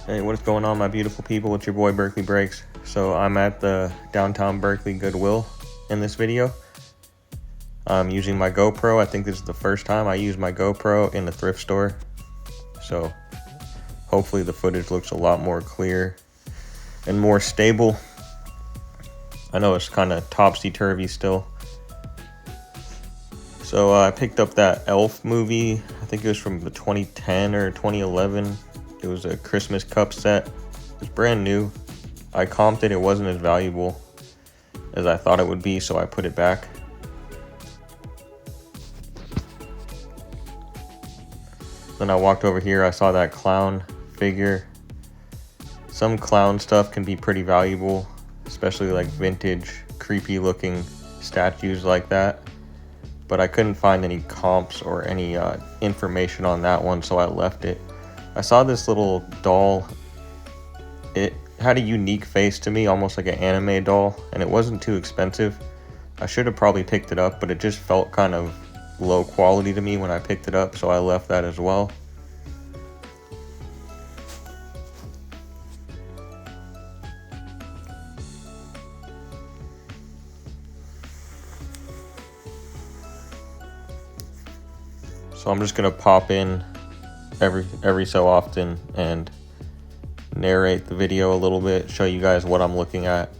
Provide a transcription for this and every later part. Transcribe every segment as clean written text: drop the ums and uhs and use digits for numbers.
Hey, what is going on, my beautiful people? It's your boy Berkeley Breaks. So I'm at the downtown Berkeley Goodwill in this video. I'm using my GoPro. I think this is the first time I use my GoPro in a thrift store. So hopefully the footage looks a lot more clear and more stable. I know it's kind of topsy-turvy still. So I picked up that Elf movie. I think it was from the 2010 or 2011. It was a Christmas cup set. It's brand new. I comped it. It wasn't as valuable as I thought it would be, so I put it back. Then I walked over here. I saw that clown figure. Some clown stuff can be pretty valuable, especially like vintage, creepy looking statues like that. But I couldn't find any comps or any information on that one, so I left it. I saw this little doll. It had a unique face to me, almost like an anime doll, and it wasn't too expensive. I should have probably picked it up, but it just felt kind of low quality to me when I picked it up, so I left that as well. So I'm just gonna pop in every so often and narrate the video a little bit, show you guys what I'm looking at.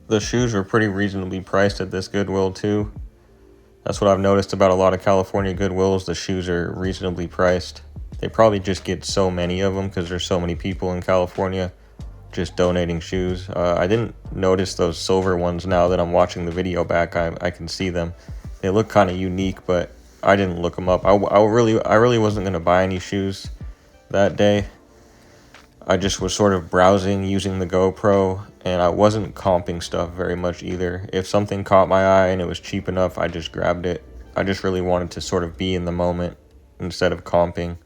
The shoes were pretty reasonably priced at this Goodwill too. That's what I've noticed about a lot of California Goodwills. The shoes are reasonably priced. They probably just get so many of them because there's so many people in California just donating shoes. I didn't notice those silver ones. Now that I'm watching the video back, I can see them. They look kind of unique, but I didn't look them up. I really wasn't going to buy any shoes that day. I just was sort of browsing using the GoPro, and I wasn't comping stuff very much either. If something caught my eye and it was cheap enough, I just grabbed it. I just really wanted to sort of be in the moment instead of comping.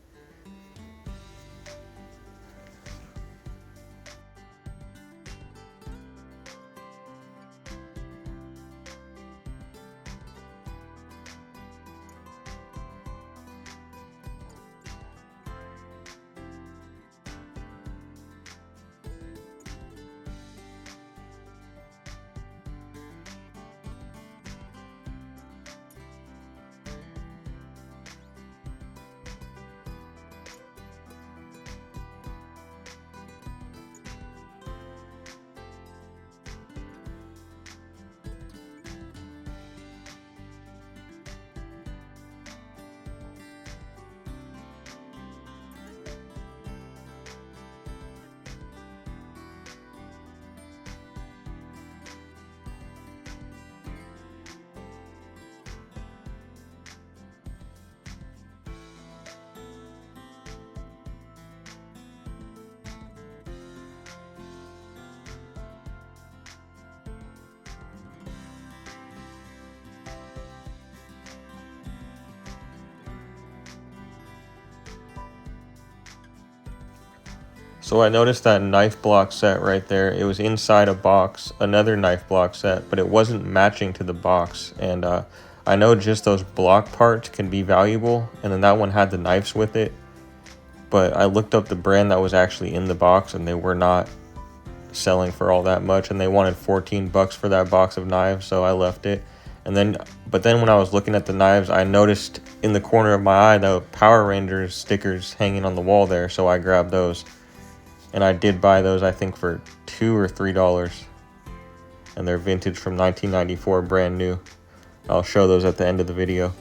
So I noticed that knife block set right there. It was inside a box, another knife block set, but it wasn't matching to the box. And I know just those block parts can be valuable, and then that one had the knives with it. But I looked up the brand that was actually in the box, and they were not selling for all that much, and they wanted 14 bucks for that box of knives, so I left it. But then when I was looking at the knives, I noticed in the corner of my eye the Power Rangers stickers hanging on the wall there, so I grabbed those. And I did buy those, I think, for $2 or $3. And they're vintage from 1994, brand new. I'll show those at the end of the video.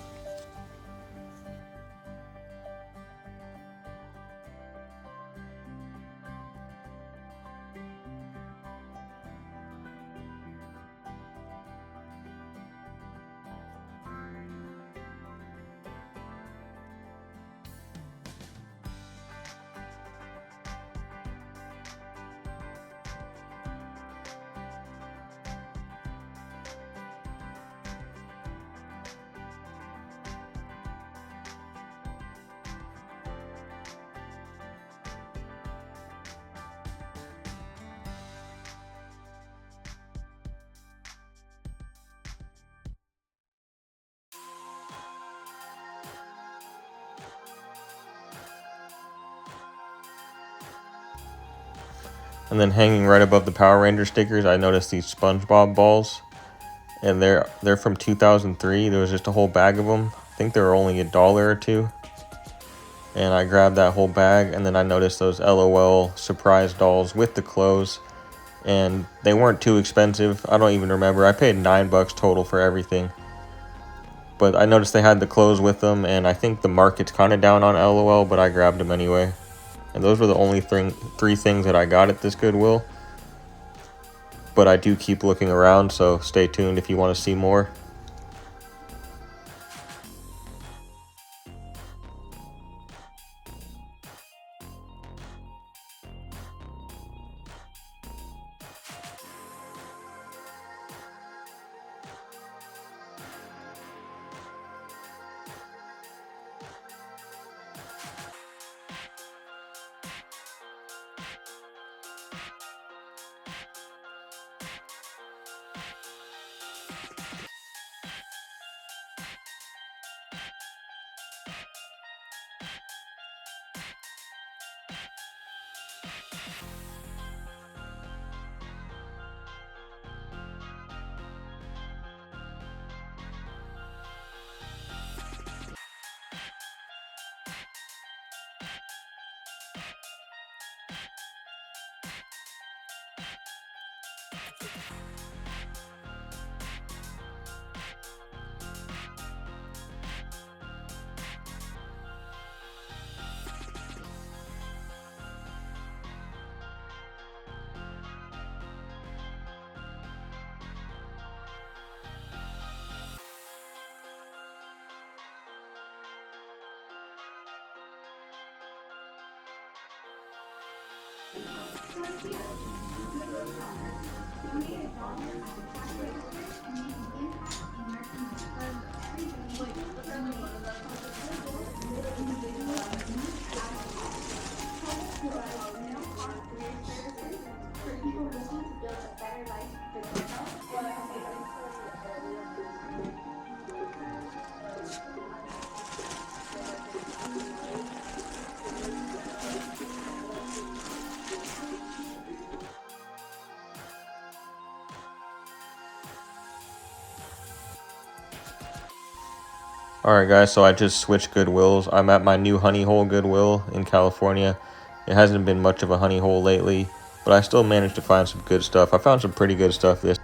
And then hanging right above the Power Ranger stickers, I noticed these SpongeBob balls. And they're from 2003. There was just a whole bag of them. I think they were only $1 or $2. And I grabbed that whole bag, and then I noticed those LOL surprise dolls with the clothes. And they weren't too expensive. I don't even remember. I paid $9 total for everything. But I noticed they had the clothes with them, and I think the market's kind of down on LOL, but I grabbed them anyway. And those were the only three things that I got at this Goodwill. But I do keep looking around, so stay tuned if you want to see more. Alright guys, so I just switched Goodwills. I'm at my new Hole Goodwill in California. It hasn't been much of a honey hole lately, but I still managed to find some good stuff. I found some pretty good stuff this.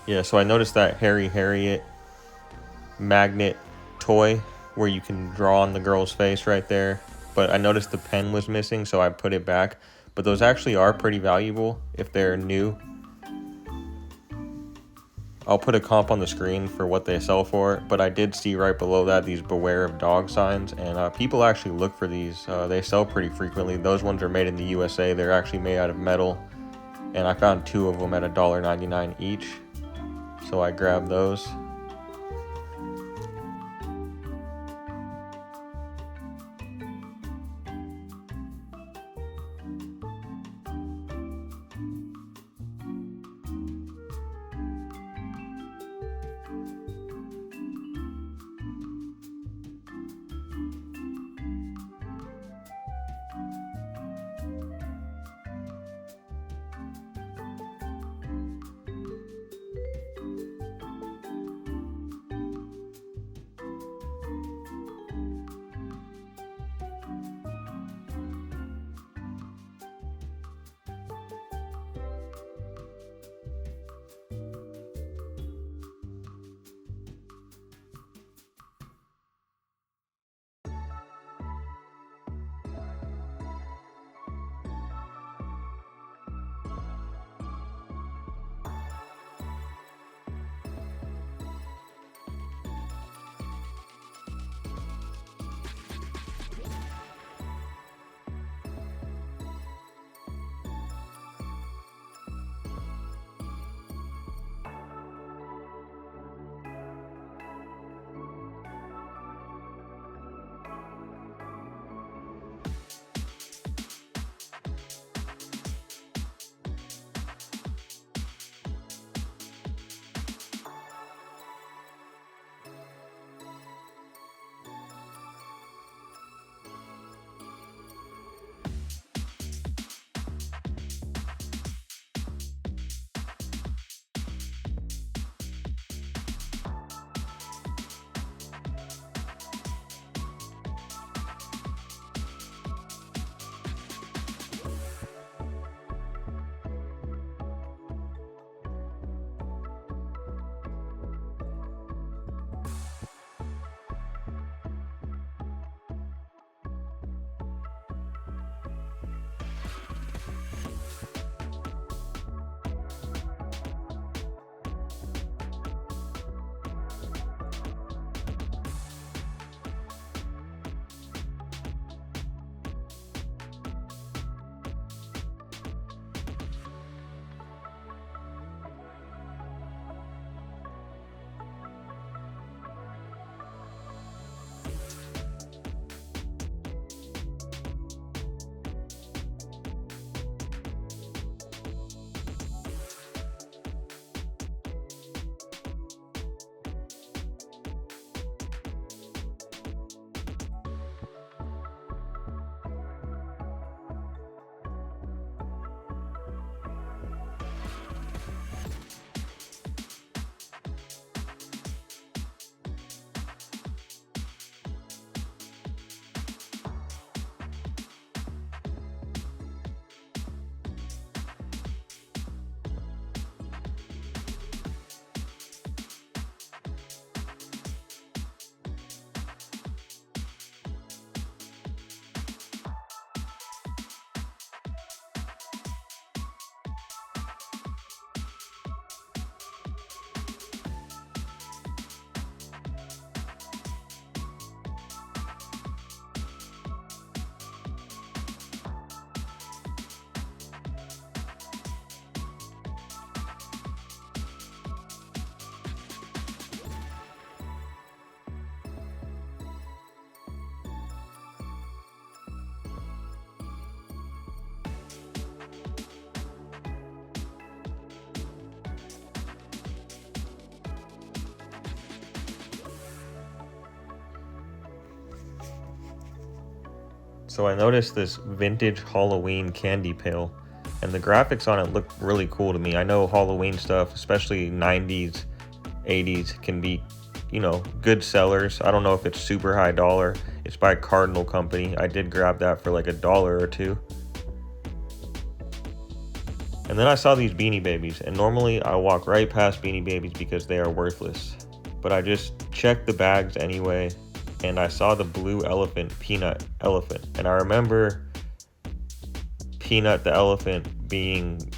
Yeah, so I noticed that Harry Harriet magnet toy where you can draw on the girl's face right there. But I noticed the pen was missing, so I put it back. But those actually are pretty valuable if they're new. I'll put a comp on the screen for what they sell for, but I did see right below that these beware of dog signs, and people actually look for these. They sell pretty frequently. Those ones are made in the USA. They're actually made out of metal, and I found 2 of them at $1.99 each, so I grabbed those. So I noticed this vintage Halloween candy pail, and the graphics on it look really cool to me. I know Halloween stuff, especially 90s, 80s, can be, good sellers. I don't know if it's super high dollar. It's by Cardinal Company. I did grab that for like $1 or $2. And then I saw these Beanie Babies, and normally I walk right past Beanie Babies because they are worthless. But I just checked the bags anyway, and I saw the blue elephant, Peanut elephant. And I remember Peanut the elephant being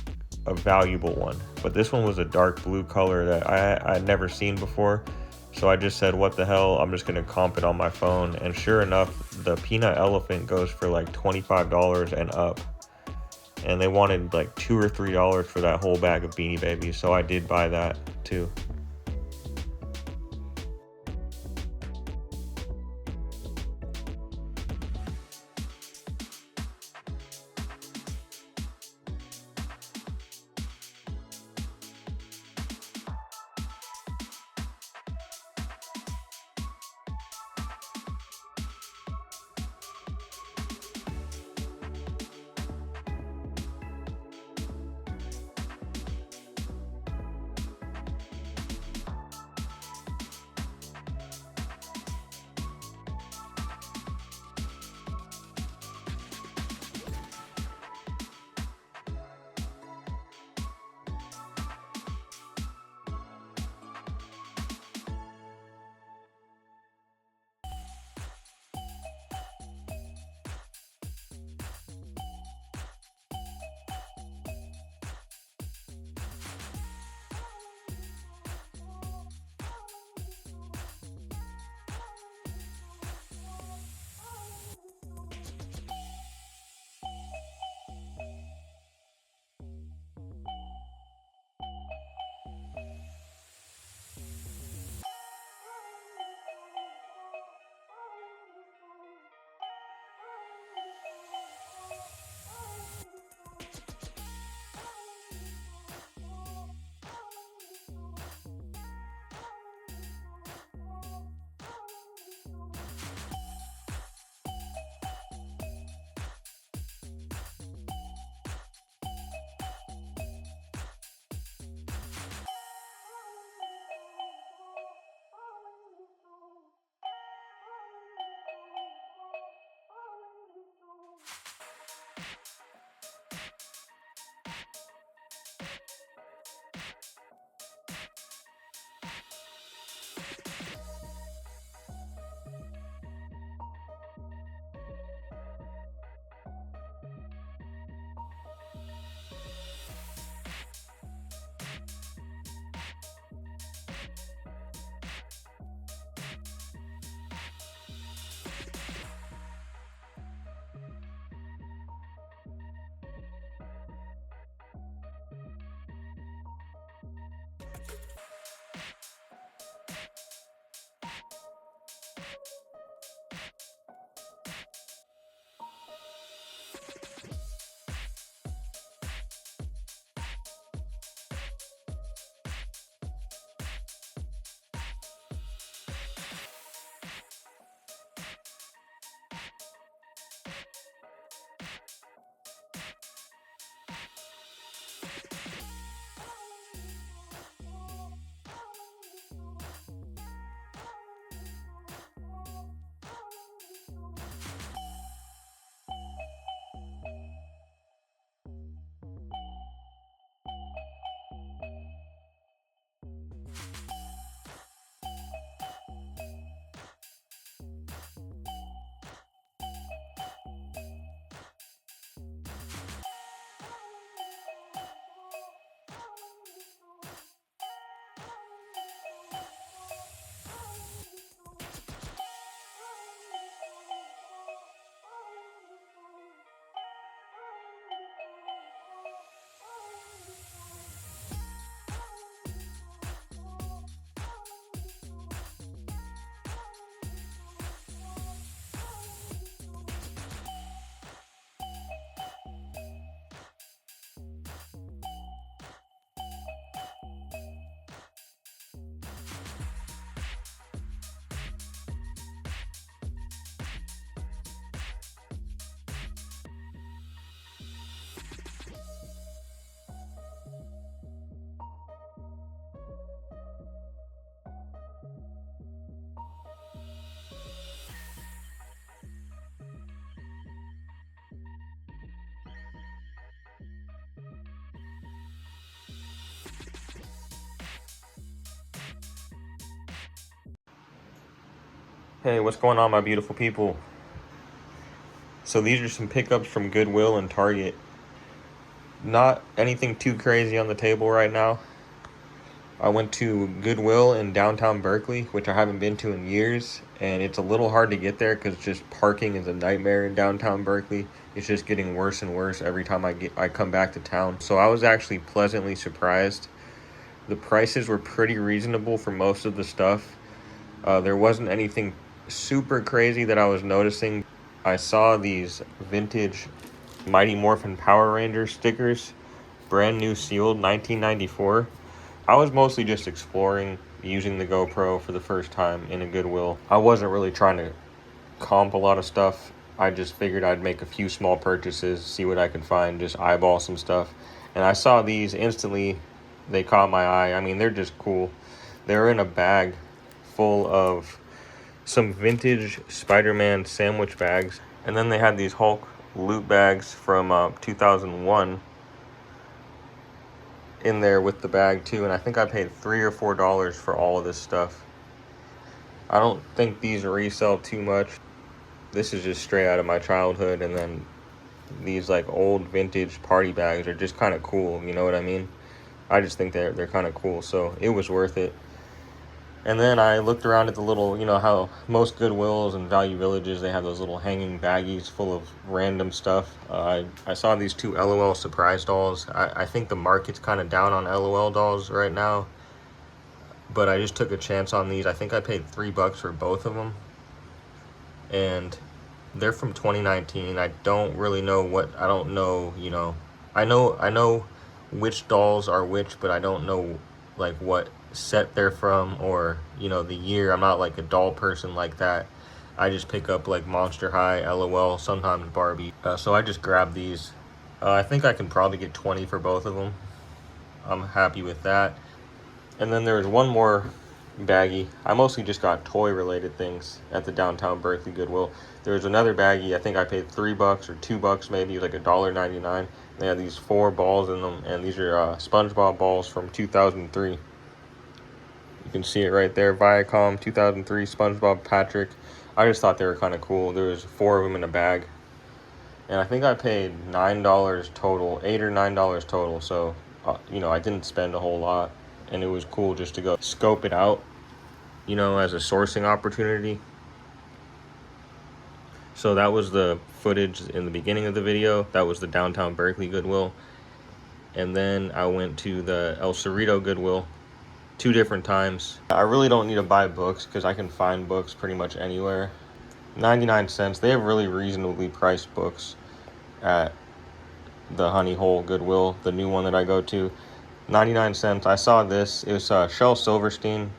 a valuable one. But this one was a dark blue color that I had never seen before. So I just said, what the hell, I'm just going to comp it on my phone. And sure enough, the Peanut elephant goes for like $25 and up. And they wanted like $2 or $3 for that whole bag of Beanie Babies, so I did buy that too. Hey, what's going on, my beautiful people? So these are some pickups from Goodwill and Target. Not anything too crazy on the table right now. I went to Goodwill in downtown Berkeley, which I haven't been to in years, and it's a little hard to get there because just parking is a nightmare in downtown Berkeley. It's just getting worse and worse every time I come back to town. So I was actually pleasantly surprised. The prices were pretty reasonable for most of the stuff. There wasn't anything super crazy that I was noticing. I saw these vintage Mighty Morphin Power Ranger stickers, brand new sealed, 1994. I was mostly just exploring, using the GoPro for the first time in a Goodwill. I wasn't really trying to comp a lot of stuff. I just figured I'd make a few small purchases, see what I could find, just eyeball some stuff. And I saw these instantly. They caught my eye. I mean, they're just cool. They're in a bag full of some vintage Spider-Man sandwich bags. And then they had these Hulk loot bags from 2001 in there with the bag too, and I think I paid $3 or $4 for all of this stuff. I don't think these resell too much. This is just straight out of my childhood, and then these like old vintage party bags are just kind of cool, you know what I mean? I just think they're kind of cool, so it was worth it. And then I looked around at the little, you know how most Goodwills and Value Villages, they have those little hanging baggies full of random stuff. I saw these two LOL surprise dolls. I think the market's kind of down on LOL dolls right now, but I just took a chance on these. I think I paid $3 for both of them, and they're from 2019. I don't really know I don't know, you know, I know which dolls are which, but I don't know like what set they're from, or you know, the year. I'm not like a doll person like that. I just pick up like Monster High, LOL, sometimes Barbie. So I just grabbed these. I think I can probably get 20 for both of them. I'm happy with that. And then there's one more baggie. I mostly just got toy related things at the downtown Berkeley Goodwill. There's another baggie. I think I paid $3 or $2 maybe, like $1.99. They have these 4 balls in them, and these are SpongeBob balls from 2003. You can see it right there, Viacom 2003 SpongeBob Patrick. I just thought they were kind of cool. There was 4 of them in a bag, and I think I paid $9 total, $8 or $9 total. So you know, I didn't spend a whole lot, and it was cool just to go scope it out, you know, as a sourcing opportunity. So that was the footage in the beginning of the video. That was the downtown Berkeley Goodwill. And then I went to the El Cerrito Goodwill 2 different times. I really don't need to buy books because I can find books pretty much anywhere. 99 cents. They have really reasonably priced books at the Hole Goodwill, the new one that I go to. 99 cents. I saw this. It was Shel Silverstein,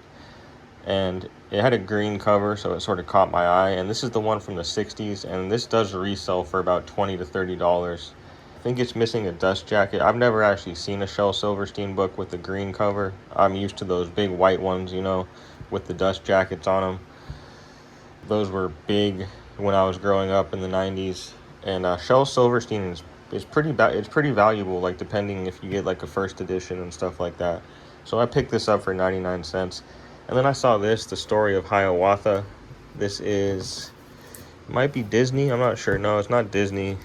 and it had a green cover, so it sort of caught my eye. And this is the one from the 60s, and this does resell for about $20 to $30. I think it's missing a dust jacket. I've never actually seen a Shel Silverstein book with a green cover. I'm used to those big white ones, you know, with the dust jackets on them. Those were big when I was growing up in the 90s. And Shel Silverstein is pretty valuable, like depending if you get like a first edition and stuff like that. So I picked this up for 99 cents. And then I saw this, The Story of Hiawatha. This might be Disney, I'm not sure. No, it's not Disney.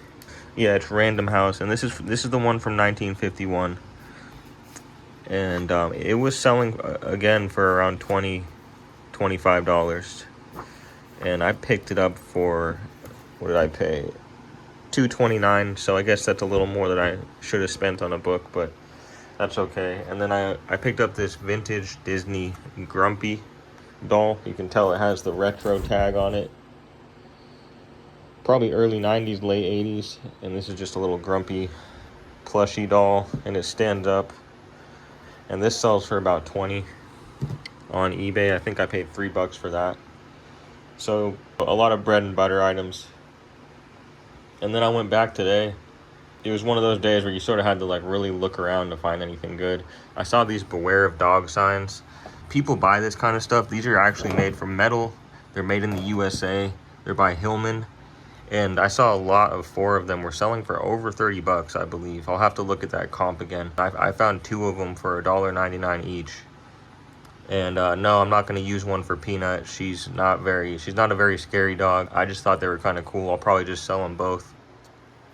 Yeah, it's Random House, and this is the one from 1951. And it was selling again for around $25. And I picked it up for, what did I pay? $2.29. So I guess that's a little more than I should have spent on a book, but that's okay. And then I picked up this vintage Disney Grumpy doll. You can tell it has the retro tag on it. Probably early 90s, late 80s. And this is just a little Grumpy plushie doll, and it stands up. And this sells for about $20 on eBay. I think I paid $3 for that. So a lot of bread and butter items. And then I went back today. It was one of those days where you sort of had to like really look around to find anything good. I saw these Beware of Dog signs. People buy this kind of stuff. These are actually made from metal. They're made in the USA. They're by Hillman. And I saw a lot of 4 of them were selling for over $30, I believe. I'll have to look at that comp again. I found 2 of them for $1.99 each. And no, I'm not going to use one for Peanut. She's not a very scary dog. I just thought they were kind of cool. I'll probably just sell them both.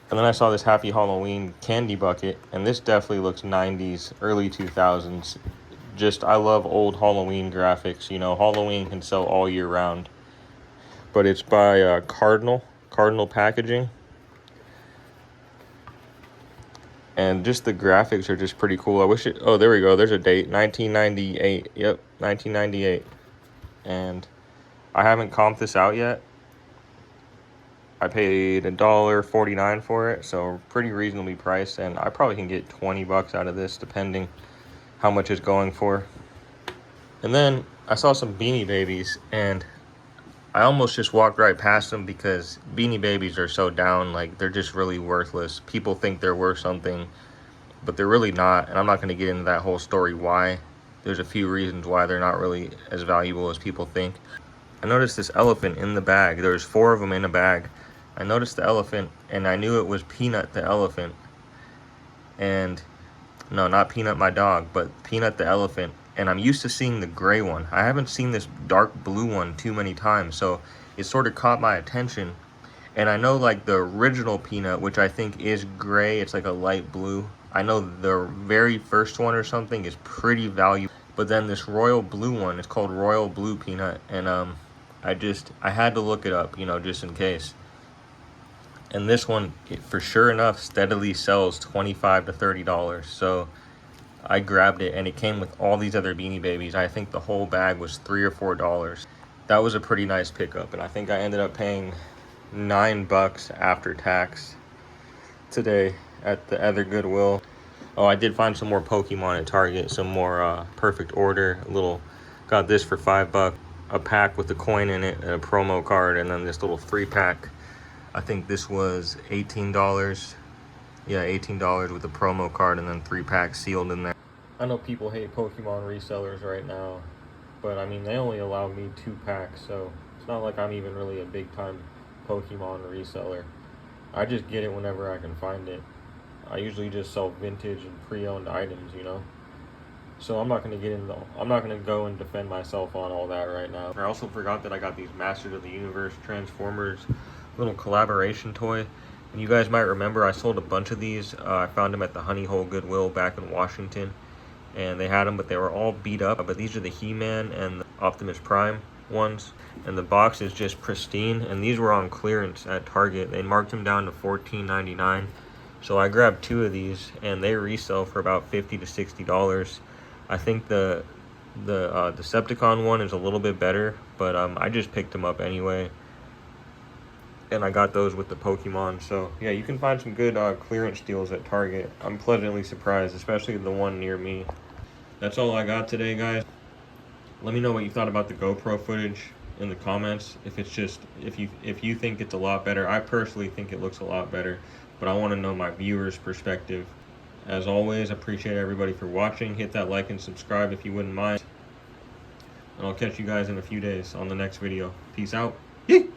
And then I saw this Happy Halloween candy bucket, and this definitely looks 90s, early 2000s. Just, I love old Halloween graphics. You know, Halloween can sell all year round. But it's by Cardinal Packaging. And just the graphics are just pretty cool. I wish it, oh, there we go. There's a date, 1998. Yep, 1998. And I haven't comped this out yet. I paid $1.49 for it, so pretty reasonably priced. And I probably can get 20 bucks out of this, depending how much it's going for. And then I saw some Beanie Babies, and I almost just walked right past them because Beanie Babies are so down, like they're just really worthless. People think they're worth something, but they're really not. And I'm not going to get into that whole story why. There's a few reasons why they're not really as valuable as people think. I noticed this elephant in the bag. There's 4 of them in a bag. I noticed the elephant, and I knew it was Peanut the elephant. And no, not Peanut my dog, but Peanut the elephant. And I'm used to seeing the gray one. I haven't seen this dark blue one too many times, so it sort of caught my attention. And I know like the original Peanut, which I think is gray, it's like a light blue. I know the very first one or something is pretty valuable. But then this royal blue one, it's called Royal Blue Peanut. And I had to look it up, you know, just in case. And this one, for sure enough, steadily sells $25 to $30. So I grabbed it, and it came with all these other Beanie Babies. I think the whole bag was $3 or $4. That was a pretty nice pickup, and I think I ended up paying $9 after tax today at the other Goodwill. Oh, I did find some more Pokemon at Target, some more Perfect Order. Got this for $5, a pack with a coin in it, and a promo card, and then this little 3-pack. I think this was $18. Yeah, $18 with a promo card and then 3 packs sealed in there. I know people hate Pokemon resellers right now, but I mean, they only allow me 2 packs, so it's not like I'm even really a big time Pokemon reseller. I just get it whenever I can find it. I usually just sell vintage and pre-owned items, you know? So I'm not going to go and defend myself on all that right now. I also forgot that I got these Masters of the Universe Transformers little collaboration toy. And you guys might remember I sold a bunch of these. I found them at the Hole Goodwill back in Washington. And they had them, but they were all beat up. But these are the He-Man and the Optimus Prime ones. And the box is just pristine. And these were on clearance at Target. They marked them down to $14.99. So I grabbed 2 of these, and they resell for about $50 to $60. I think the Decepticon one is a little bit better, but I just picked them up anyway. And I got those with the Pokemon. So yeah, you can find some good clearance deals at Target. I'm pleasantly surprised, especially the one near me. That's all I got today, guys. Let me know what you thought about the GoPro footage in the comments. If you think it's a lot better. I personally think it looks a lot better, but I want to know my viewers' perspective. As always, I appreciate everybody for watching. Hit that like and subscribe if you wouldn't mind. And I'll catch you guys in a few days on the next video. Peace out. Yee!